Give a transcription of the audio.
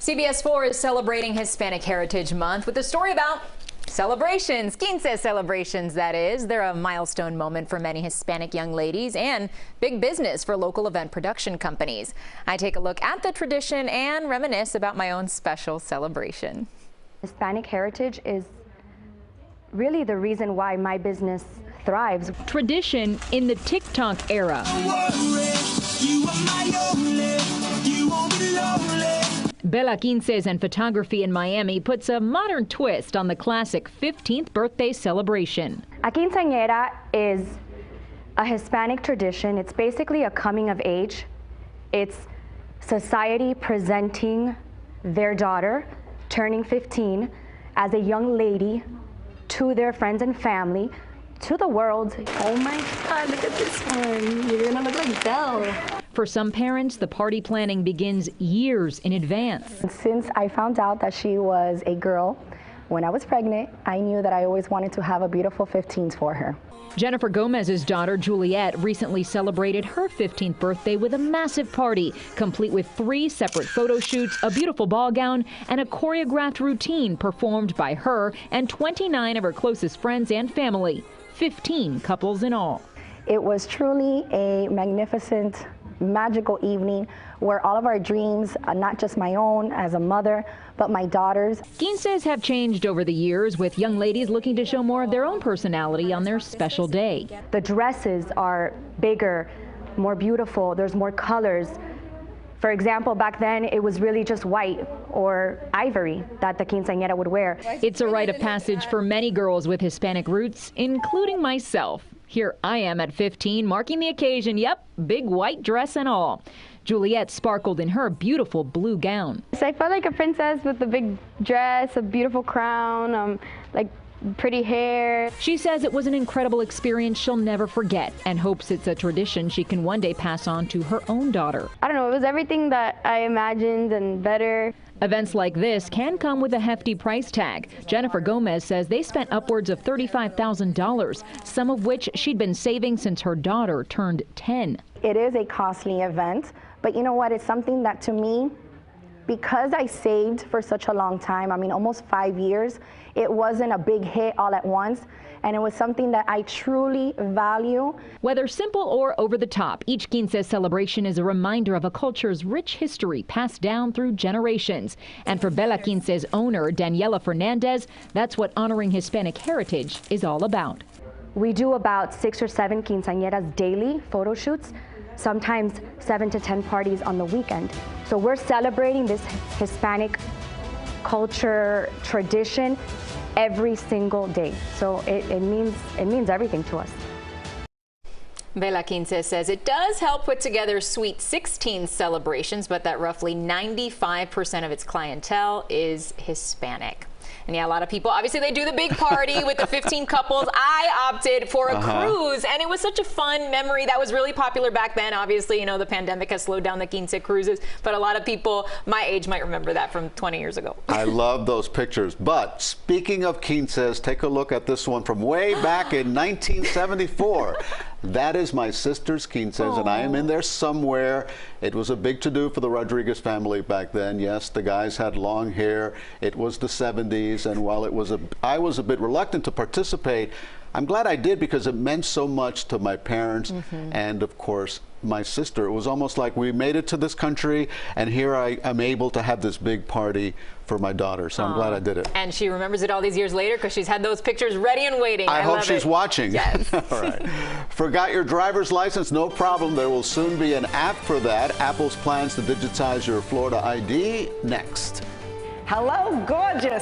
CBS 4 is celebrating Hispanic Heritage Month with a story about celebrations, Quinces celebrations, that is. They're a milestone moment for many Hispanic young ladies and big business for local event production companies. I take a look at the tradition and reminisce about my own special celebration. Hispanic heritage is really the reason why my business thrives. Tradition in the TikTok era. Bella Quinces and Photography in Miami puts a modern twist on the classic 15th birthday celebration. A quinceañera is a Hispanic tradition. It's basically a coming of age. It's society presenting their daughter turning 15 as a young lady to their friends and family, to the world. Oh my God, look at this one. You're gonna look like Belle. For some parents, the party planning begins years in advance. Since I found out that she was a girl when I was pregnant, I knew that I always wanted to have a beautiful 15th for her. Jennifer Gomez's daughter, Juliet, recently celebrated her 15th birthday with a massive party, complete with 3 separate photo shoots, a beautiful ball gown, and a choreographed routine performed by her and 29 of her closest friends and family, 15 couples in all. It was truly a magnificent, magical evening where all of our dreams, not just my own as a mother, but my daughter's. Quinces have changed over the years, with young ladies looking to show more of their own personality on their special day. The dresses are bigger, more beautiful, there's more colors. For example, back then it was really just white or ivory that the quinceañera would wear. It's a rite of passage for many girls with Hispanic roots, including myself. Here I am at 15, marking the occasion. Yep, big white dress and all. Juliet sparkled in her beautiful blue gown. So I felt like a princess with a big dress, a beautiful crown, like pretty hair. She says it was an incredible experience she'll never forget and hopes it's a tradition she can one day pass on to her own daughter. I don't know, it was everything that I imagined and better. Events like this can come with a hefty price tag. Jennifer Gomez says they spent upwards of $35,000, some of which she'd been saving since her daughter turned 10. It is a costly event, but you know what? It's something that, to me, because I saved for such a long time, I mean almost 5 years, it wasn't a big hit all at once, and it was something that I truly value. Whether simple or over the top, each Quinces celebration is a reminder of a culture's rich history passed down through generations. And for Bella Quinces owner Daniela Fernandez, that's what honoring Hispanic heritage is all about. We do about 6 or 7 quinceañeras daily, photo shoots, sometimes 7 to 10 parties on the weekend. So we're celebrating this Hispanic culture tradition every single day. So it means everything to us. Bella Quinces says it does help put together Sweet 16 celebrations, but that roughly 95% of its clientele is Hispanic. And yeah, a lot of people, obviously they do the big party with the 15 couples. I opted for a cruise, and it was such a fun memory. That was really popular back then. Obviously, you know, the pandemic has slowed down the Quince cruises, but a lot of people my age might remember that from 20 years ago. I love those pictures. But speaking of Quinces, take a look at this one from way back in 1974. That is my sister's Quinces, and I am in there somewhere. It was a big to-do for the Rodriguez family back then. Yes, the guys had long hair. It was the 70s, and while I was a bit reluctant to participate, I'm glad I did because it meant so much to my parents and, of course, my sister. It was almost like we made it to this country, and here I am able to have this big party for my daughter. So I'm glad I did it. And she remembers it all these years later because she's had those pictures ready and waiting. I hope she's watching. Yes. All right. Forgot your driver's license? No problem. There will soon be an app for that. Apple's plans to digitize your Florida ID next. Hello, gorgeous.